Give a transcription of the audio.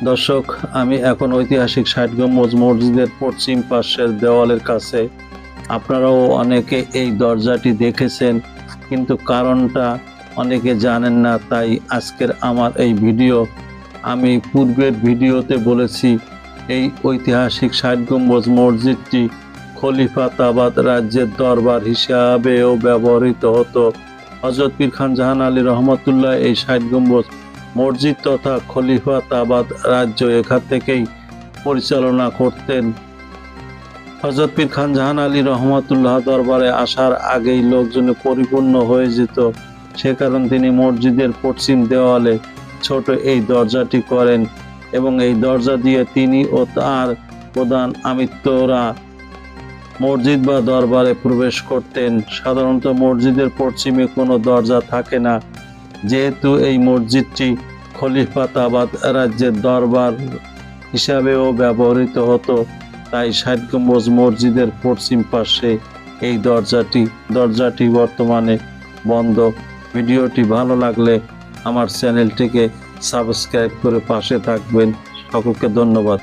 দর্শক, আমি এখন ঐতিহাসিক ৬০ গম্বুজ মসজিদের পশ্চিম পাশের দেওয়ালের কাছে। আপনারাও অনেকে এই দরজাটি দেখেছেন, কিন্তু কারণটা অনেকে জানেন না। তাই আজকের আমার এই ভিডিও। আমি পূর্বের ভিডিওতে বলেছি এই ঐতিহাসিক ৬০ গম্বুজ মসজিদটি খলিফাতাবাদ রাজ্যের দরবার হিসাবেও ব্যবহৃত হতো। হযরত পীর খান জাহান আলী রহমতুল্লাহ এই ৬০ গম্বুজ মসজিদ তথা খলিফাতাবাদ রাজ্য এখান থেকেই পরিচালনা করতেন। হযরত পীর খান জাহান আলী রহমতুল্লাহ দরবারে আসার আগেই লোকজনে পরিপূর্ণ হয়ে যেত। সে কারণে তিনি মসজিদের পশ্চিম দেওয়ালে ছোট এই দরজাটি করেন এবং এই দরজা দিয়ে তিনি ও তার প্রধান আমিত্বরা মসজিদ বা দরবারে প্রবেশ করতেন। সাধারণত মসজিদের পশ্চিমে কোনো দরজা থাকে না, যেহেতু এই মসজিদটি খলিফাতাবাদ রাজ্যের দরবার হিসাবেও ব্যবহৃত হতো। তাই ৬০ গম্বুজ মসজিদের পশ্চিম পাশে এই দরজাটি বর্তমানে বন্ধ। ভিডিওটি ভালো লাগলে আমার চ্যানেলটিকে সাবস্ক্রাইব করে পাশে থাকবেন। সকলকে ধন্যবাদ।